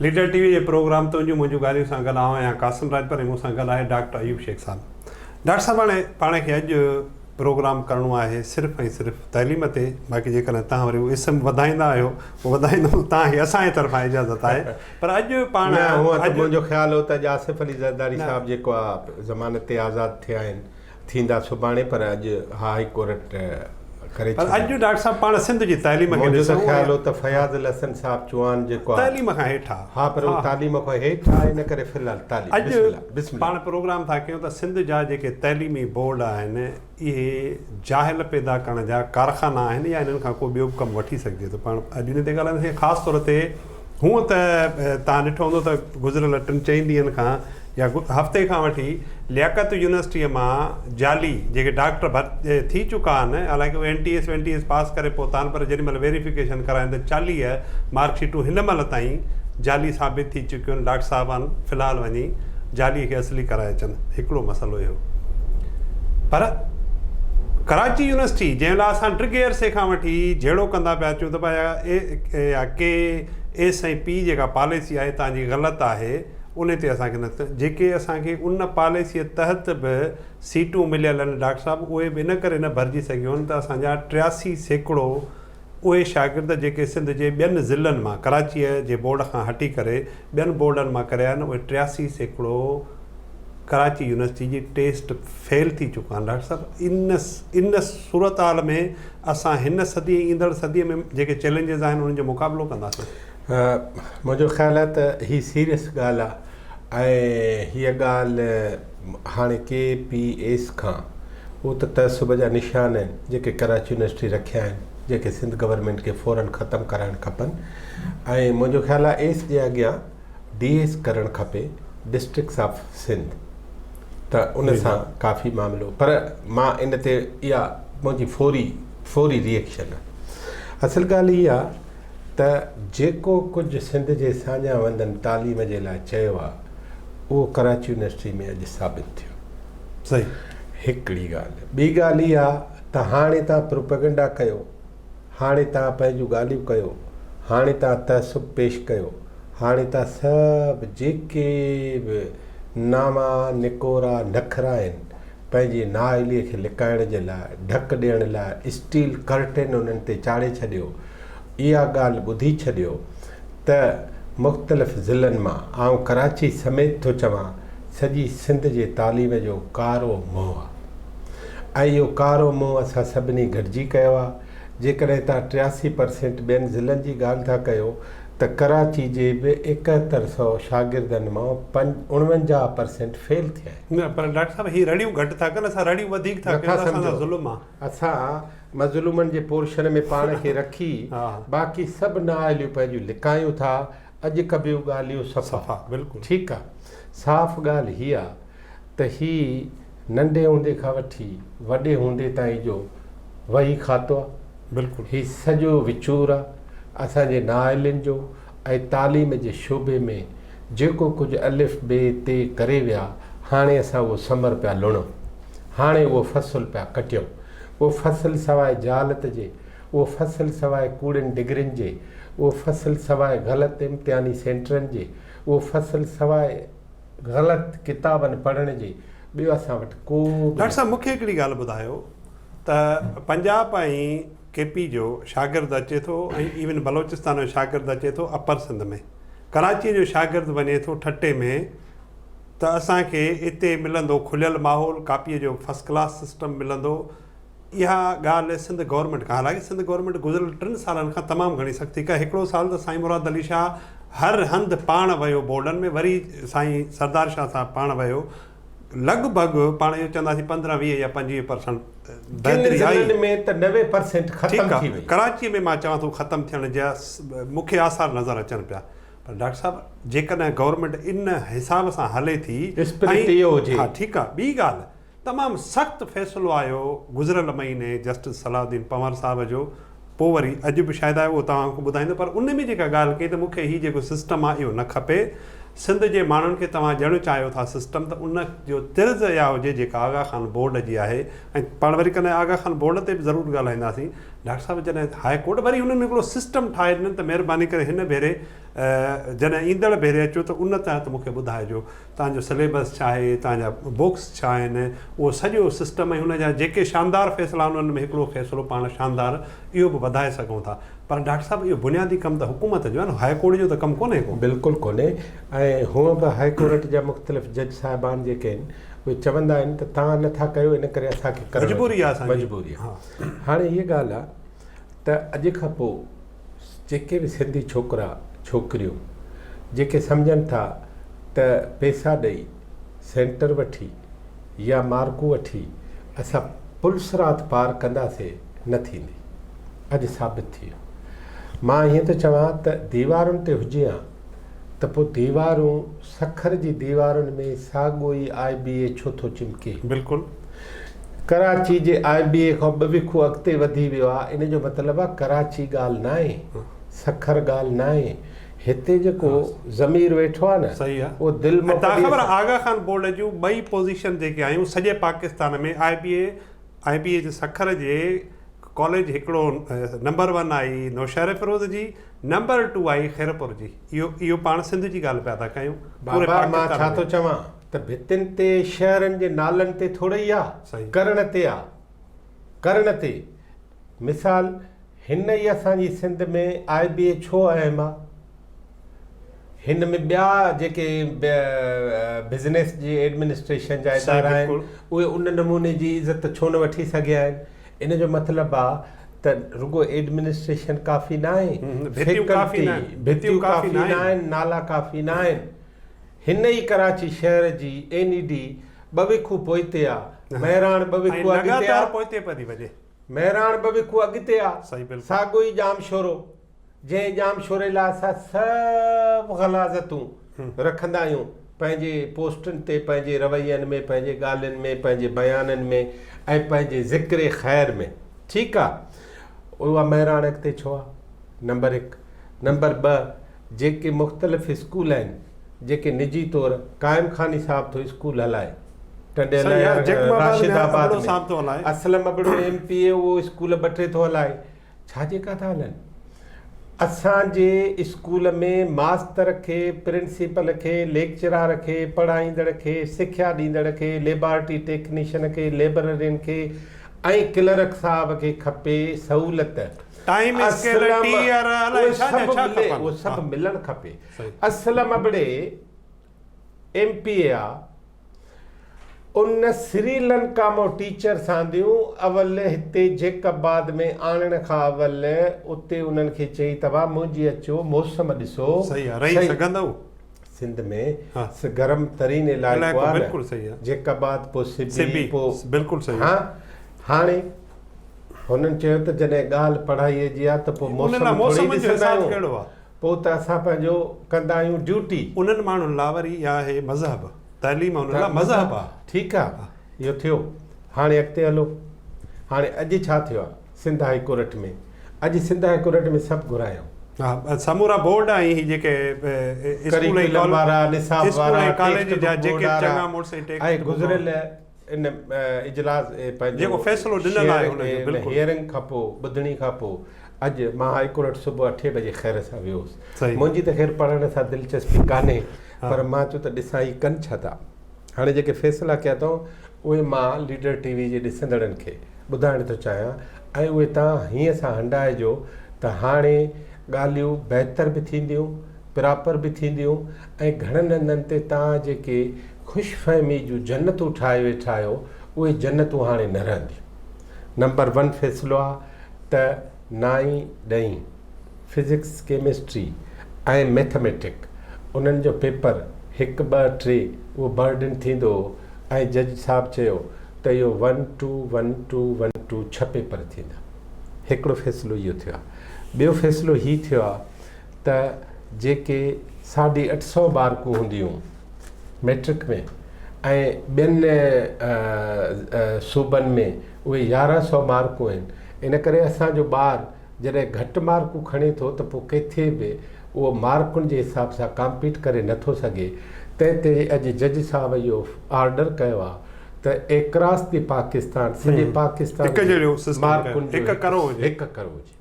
Leader TV जे programme तुंहिंजूं मुंहिंजूं ॻाल्हियूं सां गॾु आऊं आहियां कासिम राजपर ऐं मूंसां गॾु आहे डॉक्टर अयूब शेख साहब। डॉक्टर साहब हाणे पाण खे अॼु प्रोग्राम करिणो आहे सिर्फ़ु ऐं सिर्फ़ु तइलीम ते। बाक़ी जेकॾहिं तव्हां वरी उहो इस्म वधाईंदा आहियो उहो वधाईंदो तव्हांखे असांजे तरफ़ां इजाज़त आहे। पर अॼु पाण मुंहिंजो ख़्यालु हो त आसिफ अली ज़रदारी साहिबु जेको आहे ज़मानत ते आज़ादु थिया आहिनि थींदा सुभाणे, पर अॼु हाई कोर्ट करे। पर अॼु डॉक्टर साहब पाण सिंध जी तइलीम खे मुंहिंजो ख़्यालु हो त फयाज़ अल हसन साहिबु चौहान जेको आहे तइलीम खां हेठि आहे। हा, पर उहो तालीम खां हेठि आहे, इन करे फ़िलहालु तालीम। अॼु पाण प्रोग्राम था कयूं त सिंध जा जेके तइलीमी बोर्ड आहिनि इहे जाहिल पैदा करण जा कारखाना आहिनि या इन्हनि खां को ॿियो बि कमु वठी सघिजे थो। पाण अॼु इन ते ॻाल्हाईंदासीं ख़ासि तौर ते। हूअं त तव्हां ॾिठो हूंदो त गुज़िरियल 3-4 ॾींहंनि खां या हफ़्ते खां वठी लियाकत यूनिवर्सिटीअ मां जाली जेके डॉक्टर थी चुका आहिनि, हालांकि उहे NTS पास करे पहुता आहिनि, पर जेॾीमहिल वेरिफिकेशन कराइनि त 40 मार्कशीटूं हिन महिल ताईं जाली साबित थी चुकियूं आहिनि। डॉक्टर साहिबान फ़िलहालु वञी जाली खे असली कराए अचनि। हिकिड़ो मसइलो इहो। पर कराची यूनिवर्सिटी जंहिं महिल असां ड्रिगे अरसे खां वठी जहिड़ो कंदा पिया अचूं त भाई KS&P जेका पॉलिसी आहे तव्हांजी ग़लति आहे, उन ते असांखे न जेके असांखे उन पॉलिसीअ तहत बि सीटूं मिलियल आहिनि डॉक्टर साहिबु, उहे बि इन करे न भरिजी सघियूं आहिनि त असांजा 83% उहे शागिर्द जेके सिंध जे ॿियनि ज़िलनि मां कराचीअ जे बोर्ड खां हटी करे ॿियनि बोर्डनि मां करिया आहिनि, उहे 83% कराची यूनिवर्सिटी जी टेस्ट फेल थी चुका आहिनि। डॉक्टर साहिबु इन सूरत हाल में असां हिन सदी ईंदड़ सदीअ में जेके चैलेंजिस आहिनि उन्हनि जो मुक़ाबिलो कंदासीं। मुंहिंजो ख़्यालु आहे त हीअ सीरियस ॻाल्हि आहे ऐं हीअ ॻाल्हि हाणे KPS खां उहो त तहसुब जा निशान आहिनि जेके कराची यूनिवर्सिटी रखिया आहिनि, जेके सिंध गवर्नमेंट खे फ़ौरन ख़तमु कराइणु खपनि। ऐं मुंहिंजो ख़्यालु आहे एस जे अॻियां DS करणु खपे, डिस्ट्रिक्ट्स ऑफ सिंध, त उन सां काफ़ी मामिलो। पर मां इन ते इहा मुंहिंजी फौरी रिएक्शन आहे। असल ॻाल्हि इहा आहे त जेको कुझु सिंध जे साञा वंदनि तालीम जे लाइ चयो आहे उहो कराची यूनिवर्सिटी में अॼु साबित थियो। सही हिकिड़ी ॻाल्हि। ॿी ॻाल्हि इहा त हाणे तव्हां प्रोपेगेंडा कयो, हाणे तव्हां पंहिंजूं ॻाल्हियूं कयो, हाणे तव्हां तहसुब पेश कयो, हाणे तव्हां सभु जेके बि नामा निकोरा नखरा आहिनि पंहिंजी नाअहलीअ खे लिकाइण जे लाइ, ढक ॾियण लाइ स्टील कर्टेन उन्हनि ते चाढ़े छॾियो। इहा ॻाल्हि ॿुधी छॾियो त मुख़्तलिफ़ ज़िलनि मां आउं कराची समेत थो चवां सॼी सिंध जे तालीम जो कारो मोह आहे ऐं इहो कारो मोह असां सभिनी गॾिजी कयो आहे। जेकॾहिं तव्हां 83% ॿियनि ज़िलनि जी ॻाल्हि था कयो त कराची जे बि 7100 शागिर्दनि मां 49% फेल थिया आहिनि। न पर डॉक्टर साहिबु हीअ रड़ियूं घटि था कनि, असां रड़ियूं वधीक था कनि। ज़ुल्म आहे। असां मज़लूमनि जे पोर्शन में पाण खे रखी बाक़ी सभु नाअहलियूं पंहिंजूं लिकायूं था। अॼु कबियूं ॻाल्हियूं सफ़ा। बिल्कुलु ठीकु आहे। साफ़ ॻाल्हि हीअ आहे त हीअ नंढे हूंदे खां वठी वॾे हूंदे ताईं जो वही खातो आहे। बिल्कुलु हीअ सॼो विचूर आहे असांजे नाअहलियुनि जो। ऐं तालीम जे शोबे में जेको कुझु अलिफ बे ते करे विया, हाणे असां उहो समर पिया लुणूं, हाणे उहो फ़सुलु पिया कटियूं। उहो फ़सुलु सवाइ जालत जे, उहो फ़सुलु सवाइ कूड़नि डिग्रियुनि जे, उहो फ़सुलु सवाइ ग़लति इम्तिहानी सेंटरनि जे, उहो फ़सुलु सवाइ ग़लति किताबनि पढ़ण जे, ॿियो असां वटि को। डॉक्टर साहिबु मूंखे हिकिड़ी ॻाल्हि ॿुधायो त पंजाब ऐं KP जो शागिर्द अचे थो ऐं इवन बलोचिस्तान जो शागिर्द अचे थो अपर सिंध में, कराची जो शागिर्द वञे थो ठटे में, त असांखे हिते मिलंदो खुलियल माहौल, कापीअ जो फस्ट क्लास सिस्टम मिलंदो। इहा ॻाल्हि सिंध गवर्नमेंट खां, हालांकि सिंध गवर्नमेंट गुज़िरियल 3 सालनि खां तमामु घणी सख़्ती कई। हिकिड़ो साल त साईं मुराद अली शाह हर हंधि पाण वियो बोर्डनि में, वरी साईं सरदार शाह साहिबु पाण वियो। लॻभॻि पाण इहो चवंदासीं 15-20 या 25% बहितरी आई में त 90% ख़तमु थी वई। कराचीअ में मां चवां थो ख़तमु थियण जा मूंखे आसार नज़र अचनि पिया। पर डॉक्टर साहिबु जेकॾहिं गवर्नमेंट इन हिसाब सां हले थी, हा ठीकु आहे। ॿी ॻाल्हि, तमामु सख़्तु फ़ैसिलो आयो गुज़िरियल महीने जस्टिस सलाउद्दीन पंवर साहिब जो, पोइ वरी अॼु बि शायदि आहे उहो तव्हांखे ॿुधाईंदो। पर उन में जेका ॻाल्हि कई त मूंखे हीउ जेको सिस्टम आहे इहो न खपे। सिंध जे माण्हुनि खे तव्हां ॼण चाहियो था सिस्टम, त उन जो तिर्ज़ इहा हुजे जेका आगा खान बोर्ड जी आहे। ऐं पाण वरी कॾहिं आगा खान बोर्ड ते बि ज़रूरु ॻाल्हाईंदासीं। डॉक्टर साहिबु जॾहिं हाई कोर्ट वरी हुननि हिकिड़ो सिस्टम ठाहे ॾिननि त महिरबानी करे हिन भेरे जॾहिं ईंदड़ भेरे अचो त उन तहत मूंखे ॿुधाइजो तव्हांजो सिलेबस छा आहे, तव्हांजा बुक्स छा आहिनि, उहो सॼो सिस्टम ऐं हुनजा जेके शानदार फ़ैसिला उन्हनि में हिकिड़ो फ़ैसिलो पाण शानदार इहो बि वधाए सघूं था। पर डॉक्टर साहिबु इहो बुनियादी कमु त हुकूमत जो आहे न, हाई कोर्ट जो त कमु कोन्हे को। बिल्कुलु कोन्हे। ऐं हूअं बि हाई कोर्ट जा मुख़्तलिफ़ जज साहिबान जेके आहिनि उहे चवंदा आहिनि त तव्हां नथा कयो, इन करे असांखे मजबूरी आहे, मजबूरी आहे। हाणे इहा ॻाल्हि आहे त अॼु खां पोइ जेके बि सिंधी छोकिरा छोकिरियूं जेके सम्झनि था त पैसा ॾेई सेंटर वठी या मार्कूं वठी असां पुलसरात पार कंदासीं, न थींदी। अॼु साबित थी वियो। मां हीअं थो चवां त दीवारुनि ते हुजे हा त पोइ दीवारूं सखर जी दीवारुनि में साॻियो ई IBA छो थो चिमके? बिल्कुलु। कराची जे IBA खां ॿ विखूं अॻिते वधी वियो आहे। इन जो मतिलबु आहे कराची ॻाल्हि न आहे, सखर ॻाल्हि न आहे। हिते जेको ज़मीर वेठो आहे न, सही आहे, उहो दिलि में तव्हां ख़बर आहे आगा खान बोर्ड जूं ॿई पोज़ीशन जेके आहियूं सॼे पाकिस्तान में IBA जे सखर जे कॉलेज हिकिड़ो नंबर 1 आई नौशहर फिरोज़ जी, नंबर 2 आई खैरपुर जी। इहो पाण सिंध जी ॻाल्हि पिया था कयूं। बाबा मां छा थो चवां त भितियुनि ते शहरनि जे नालनि ते थोरी ई आहे, करण ते आहे, करण ते। मिसाल हिन ई असांजी सिंध में IBA छो अहम आहे? हिन में ॿिया जेके बिज़नेस जी एडमिनिस्ट्रेशन जा इदारा आहिनि उहे उन नमूने जी इज़त छो न वठी सघिया आहिनि? इन जो मतिलबु आहे त रुगो एडमिनिस्ट्रेशन काफ़ी न आहे, भितियूं काफ़ी न आहिनि, नाला काफ़ी न आहिनि। हिन ई कराची शहर जी NED ॿ विखूं पोइते आहे, महिराण ॿ विखूं अॻिते आहे, महिराण ॿ विखूं अॻिते आहे, साॻियो ई जाम शोरो। जंहिं जाम शोरे लाइ असां सभु ग़लाज़तूं रखंदा आहियूं पंहिंजे पोस्टुनि ते, पंहिंजे रवैयनि में, पंहिंजे ॻाल्हियुनि में, पंहिंजे बयाननि में ऐं पंहिंजे ज़िक्र ख़ैर में। ठीकु आहे, उहा महिराण अॻिते छो आहे? नंबर 1। नंबर 2, जेके मुख़्तलिफ़ स्कूल आहिनि जेके निजी तौरु क़ाइम खानी साहब थो स्कूल हलाए, राशिदाबाद में असलम अबड़ो MPA उहो स्कूल 2-3 थो हलाए। छा जेका था हलनि? असांजे स्कूल में मास्तर खे, प्रिंसिपल खे, लेक्चरार खे, पढ़ाईंदड़ खे, सिख्या ॾींदड़ खे, लेबॉरेटरी टेक्नीशियन खे, लेबररियुनि खे ऐं क्लर्क साहब खे खपे सहूलियत। उहो सभु मिलणु खपे। असलम अबड़े MPA आहे, उन श्रीलंका मां टीचर्स आंदियूं अवल हिते जेकबाद में आणण खां अवल उते उन्हनि खे चई तव्हां मुंहिंजी अचो मौसम ॾिसो। रही सघंदव सिंध में गरम तरीन इलाइक़ो आहे, जेकबाद पोइ सिबी पोइ बिल्कुलु सही। हाणे हुननि चयो त जॾहिं ॻाल्हि पढ़ाईअ जी आहे त पोइ मौसम कहिड़ो आहे, पोइ त असां पंहिंजो कंदा आहियूं ड्यूटी। उन्हनि माण्हुनि लाइ वरी इहा आहे मज़हब, तालीम उन्हनि लाइ मज़हब आहे। ठीकु आहे, इहो थियो। हाणे अॻिते हलो। हाणे अॼु छा थियो आहे सिंध हाई कोर्ट में? अॼु सिंध हाई कोर्ट में सभु घुरायूं, समूरा बोर्ड ऐं जेके करिकुलम वारा, निसाब वारा, कॉलेज जा जेके चङा मोर्स ऐं गुज़िरियल इन इजलास जेको फ़ैसिलो ॾिनल आहे हियरिंग खां पोइ, ॿुधणी खां पोइ अॼु मां हाई कोर्ट सुबुह 8 बजे ख़ैर सां वियोसि। मुंहिंजी त ख़ैर पढ़ण सां दिलचस्पी कान्हे, पर मां चयो त ॾिसां ई कनि छा था। हाणे जेके फ़ैसिला कया अथऊं उहे मां लीडर TV जे ॾिसंदड़नि खे ॿुधाइण थो चाहियां ऐं उहे तव्हां हीअं सां हंडाइजो त हाणे ॻाल्हियूं बहितर बि थींदियूं, प्रॉपर बि थींदियूं ऐं घणनि हंधनि ते तव्हां जेके ख़ुशफ़हमी जूं जन्नतूं ठाहे वेठा आहियो उहे जन्नतूं हाणे न रहंदियूं। नंबर 1 फ़ैसिलो आहे त 9, 10 फिज़िक्स, केमिस्ट्री ऐं मैथमेटिक उन्हनि जो पेपर 1, 2, 3 उहो बर्डन थींदो ऐं जज साहब चयो त इहो 1, 2, 1, 2, 1, 2 6 पेपर थींदा। हिकिड़ो फ़ैसिलो इहो थियो आहे। ॿियो फ़ैसिलो हीउ थियो आहे त जेके 850 मार्कूं हूंदियूं मैट्रिक में ऐं ॿियनि सूबनि में उहे 1100 मार्कूं आहिनि। इन करे असांजो ॿारु जॾहिं घटि मार्कूं खणे थो त पोइ किथे बि उहो मार्कुनि जे हिसाब सां कॉम्पीट करे नथो सघे। तंहिं ते अॼु जज साहब इहो ऑर्डर कयो आहे त एक्रॉस दी पाकिस्तान, सॼे पाकिस्तान मार्कुनि 1 करोड़ हुजे।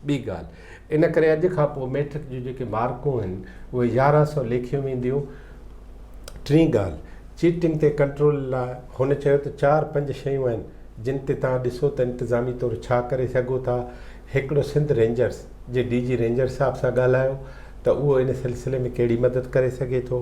ॿी ॻाल्हि, इन करे अॼु खां पोइ मैट्रिक जूं जेके मार्कूं आहिनि उहे 1100 लिखियूं वेंदियूं। टीं ॻाल्हि, चीटिंग ते कंट्रोल लाइ हुन चयो त 4-5 शयूं आहिनि जिन ते तव्हां ॾिसो त इंतिज़ामी तौरु छा करे सघो था। हिकिड़ो सिंध रेंजर्स जे DG रेंजर साहिब सां ॻाल्हायो त उहो इन सिलसिले में कहिड़ी मदद करे सघे थो।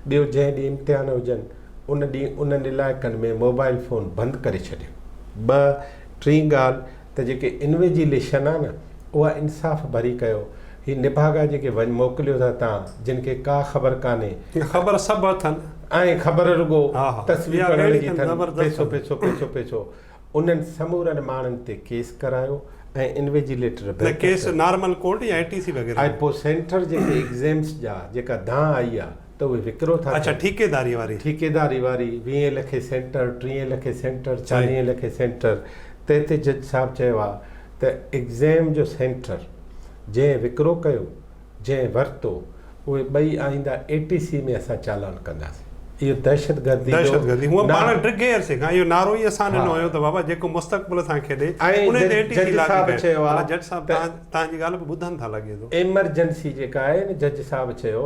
ॿियो, जंहिं ॾींहुं इम्तिहान हुजनि उन ॾींहुं उन्हनि इलाइक़नि में मोबाइल फ़ोन बंदि करे छॾियो। टीं ॻाल्हि त जेके इन्विजिलेशन आहे न उहा इंसाफ़ भरी कयो। ही निभागा जेके वञी मोकिलियो था तव्हां, जिन खे का ख़बर कान्हे, ख़बर सभु अथनि ऐं ख़बर रुॻो तस्वीर कढण जी ज़बरदस्त पैसो उन्हनि समूरनि माण्हुनि ते केस करायो ऐं इन्विजिलेटर केस नॉर्मल कोर्ट या ATC वग़ैरह। ऐं पोइ सेंटर जेके एग्ज़ाम्स जा जेका दां आई आहे त उहे विकिरो था। अच्छा, ठेकेदारी वारी 20 लखे सेंटर, 30 लखे सेंटर, 40 लखे सेंटर। त हिते जज साहिबु चयो आहे त एग्ज़ाम जो सेंटर जंहिं विकिरो कयो, जंहिं वरितो, उहे ॿई आईंदा ATC में असां चालान कंदासीं। इहो दहशतगर्दी हूअं पाण ट्रिगेयर से खां इहो नारो ई असां ॾिनो हुयो त बाबा जेको मुस्तक़बिल सां खेॾे उन ते ATC लागू चयो आहे। जज साहिब तव्हांजी ॻाल्हि बि ॿुधनि था लॻे थो। एमरजेंसी जेका आहे न, जज साहिबु चयो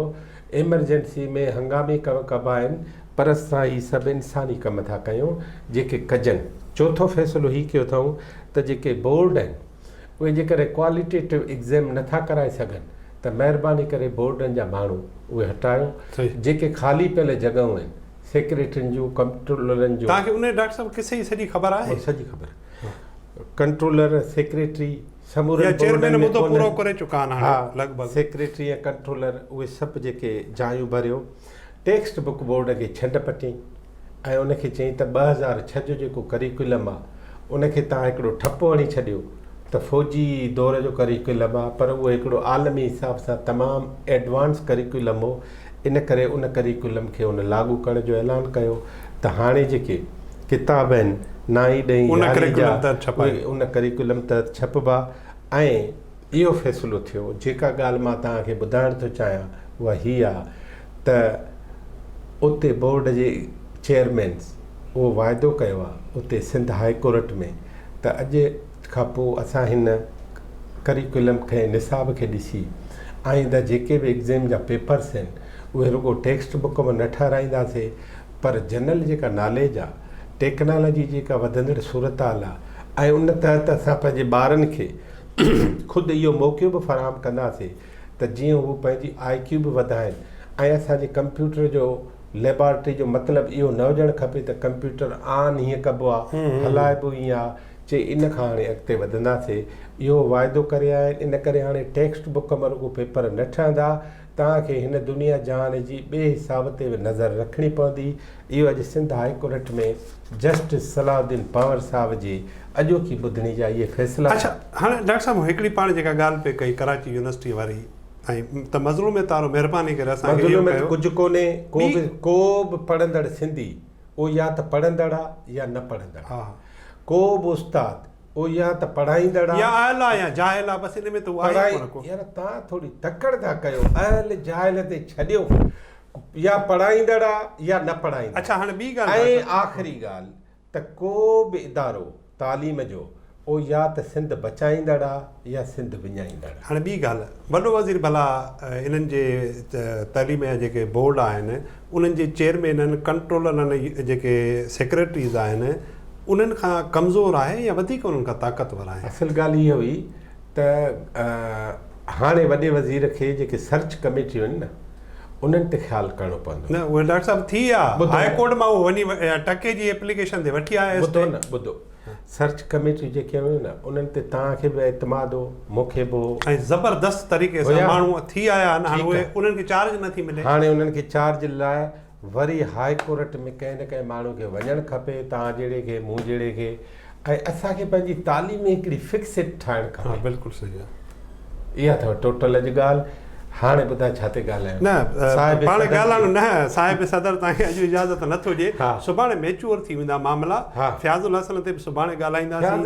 एमरजेंसी में हंगामी कम कबा आहिनि, पर असां ही सभु इंसानी कम था कयूं जेके कजनि। चोथों फ़ैसिलो हीउ कयो अथऊं त जेके बोर्ड आहिनि उहे जेकर क्वालिटेटिव एग्ज़ाम नथा कराए सघनि त महिरबानी करे बोर्डनि जा माण्हू उहे हटायो। जेके ख़ाली पियल जॻहियूं आहिनि सेक्रेटरियुनि जूं, कंट्रोलरनि जूं, तव्हांखे उन डॉक्टर साहिब किसे जी सॼी ख़बर आहे? सॼी ख़बर। कंट्रोलर, सेक्रेटरी, समूरे चेयरमैन मुद्दो पूरो करे चुका आहिनि। हा, लॻभॻि सेक्रेटरी ऐं कंट्रोलर उहे सभु जेके जायूं भरियो। टेक्स्ट बुक बोर्ड खे छंड पटी ऐं उनखे चई त 2006 जो जेको करिकुलम आहे उनखे तव्हां हिकिड़ो ठपो हणी छॾियो त फ़ौजी दौर जो करिकुलम आहे, पर उहो हिकिड़ो आलमी हिसाब सां तमामु एडवांस करिकुलम हो। इन करे उन करिकुलम खे उन लागू करण जो ऐलान कयो त हाणे जेके किताब आहिनि 9वीं 10वीं उन करिकुलम त छपबा। ऐं इहो फ़ैसिलो थियो। जेका ॻाल्हि मां तव्हांखे ॿुधाइण थो चाहियां उहा हीअ आहे त उते बोर्ड जे चेयरमैन्स उहो वाइदो कयो आहे उते सिंध हाई कोर्ट में त अॼु खां पोइ असां हिन करिकुलम खे, निसाब खे ॾिसी आईंदा जेके बि एग्ज़ाम जा पेपर्स आहिनि उहे रुॻो टेक्स्ट बुक में न ठाराईंदासीं, पर जनरल जेका नॉलेज आहे, टेक्नोलॉजी जेका वधंदड़ सूरत हाल आहे, ऐं उन तहत असां पंहिंजे ॿारनि खे ख़ुदि इहो मौक़ो बि फ़राहम कंदासीं त जीअं हू पंहिंजी IQ बि वधाइनि। ऐं असांजे कंप्यूटर जो लेबॉरेटरी जो मतिलबु इहो न हुजणु खपे त कंप्यूटर आन हीअं कबो आहे, हलाइबो ईअं आहे। चई इन खां हाणे अॻिते वधंदासीं। इहो वाइदो करे आया आहिनि। इन करे हाणे टेक्स्ट बुक में रुॻो पेपर न ठहंदा, तव्हांखे हिन दुनिया जहान जी ॿिए हिसाब ते बि नज़र रखणी पवंदी। इहो अॼु सिंध हाई कोर्ट में जस्टिस सलाउद्दीन पंवर साहिब जी अॼोकी ॿुधणी जा इहे फ़ैसिला। अच्छा, हाणे डॉक्टर साहिब हिकिड़ी पाण जेका ॻाल्हि पे कई कराची यूनिवर्सिटी वारी, ऐं त मज़लूम तारो महिरबानी करे असांखे कुझु कोन्हे। को बि पढ़ंदड़ सिंधी उहो या त पढ़ंदड़ आहे या न पढ़ंदड़। हा, को बि उस्ताद उहो या त पढ़ाईंदड़ आहे या अहल आहे या जाहिल आहे, बसि इन में त यार तव्हां थोरी तकड़ था कयो। अहल जाहिल ते छॾियो, या पढ़ाईंदड़ आहे या न पढ़ाईंदड़। अच्छा, हाणे ॿी ॻाल्हि ऐं आख़िरी ॻाल्हि त को बि इदारो तालीम जो उहो या त सिंध बचाईंदड़ आहे या सिंध विञाईंदड़। हाणे ॿी ॻाल्हि, वॾो वज़ीर भला इन्हनि जे तइलीम जा जेके बोर्ड आहिनि उन्हनि जे चेयरमैन, कंट्रोलर, जेके सेक्रेटरीज़ आहिनि, उन्हनि खां कमज़ोर आहे या वधीक उन्हनि खां ताक़तवर आहे? असल ॻाल्हि इहा हुई त हाणे वॾे वज़ीर खे जेके सर्च कमेटियूं आहिनि न उन्हनि ते ख़्यालु करिणो पवंदो। न उहे डॉक्टर साहिबु थी आहे हाई कोर्ट मां उहो वञी टके जी एप्लीकेशन ते वठी आया। ॿुधो, सर्च कमेटियूं जेके हुयूं न उन्हनि ते तव्हांखे बि एतमाद हो, मूंखे बि हो, ऐं ज़बरदस्त तरीक़े सां माण्हू थी आया आहिनि। हाणे उहे उन्हनि खे चार्ज नथी मिले। हाणे उन्हनि खे चार्ज लाइ वरी हाई कोर्ट में कंहिं न कंहिं माण्हू खे वञणु खपे, तव्हां जहिड़े खे, मूं जहिड़े खे। ऐं असांखे पंहिंजी तालीम हिकिड़ी फिक्सेड ठाहिणु खपे। बिल्कुलु सही आहे। इहा अथव टोटल अॼु ॻाल्हि। हाणे ॿुधाए छा ते ॻाल्हायूं? न पाण ॻाल्हाइणो न, साहिब सदर तव्हांखे अॼु इजाज़त नथो ॾिए। सुभाणे मैच्योर थी वेंदा मामला। फ़याज़ुल हसन ते बि सुभाणे ॻाल्हाईंदासीं। उन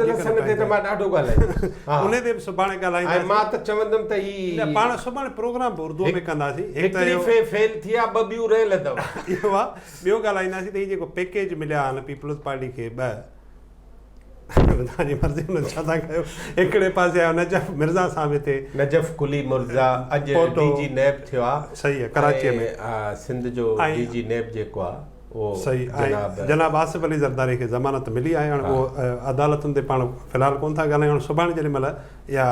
ते बि सुभाणे ॻाल्हाईंदासीं। मां त चवंदुमि त ही पाण सुभाणे प्रोग्राम बि उर्दू में कंदासीं। फेल थी आहे, ॿ ॿियूं रहियल अथव। इहो आहे। ॿियो ॻाल्हाईंदासीं त हीउ जेको पैकेज मिलिया आहिनि पीपल्स पार्टी खे 2 तव्हांजी मर्ज़ी हुन छा था कयो हिकिड़े पासे आयो नजफ़ मिर्ज़ा साहिब हिते नजफ़ कुली मिर्ज़ा अॼु फोटो। DG नैब थियो आहे सही आहे कराचीअ में ऐं सिंध जो ऐं DG नैब जेको आहे उहो सही जनाब जनाब आसिफ अली ज़रदारी खे ज़मानत मिली आहे हाणे उहो अदालतुनि ते पाण फ़िलहालु कोन था ॻाल्हायूं सुभाणे जेॾी महिल या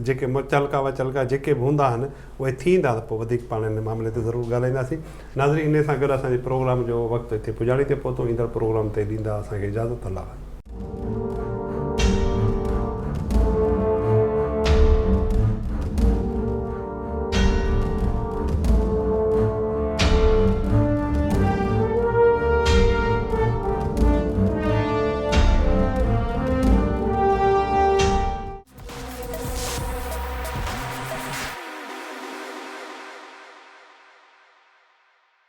जेके मुचलका वचलका जेके बि हूंदा आहिनि उहे थींदा त पोइ वधीक पाण हिन मामले ते ज़रूरु ॻाल्हाईंदासीं नाज़रीन इन सां गॾु असांजे प्रोग्राम जो वक़्तु हिते पुॼाणी ते पहुतो ईंदड़ प्रोग्राम ते ॾींदा असांखे इजाज़त अलाह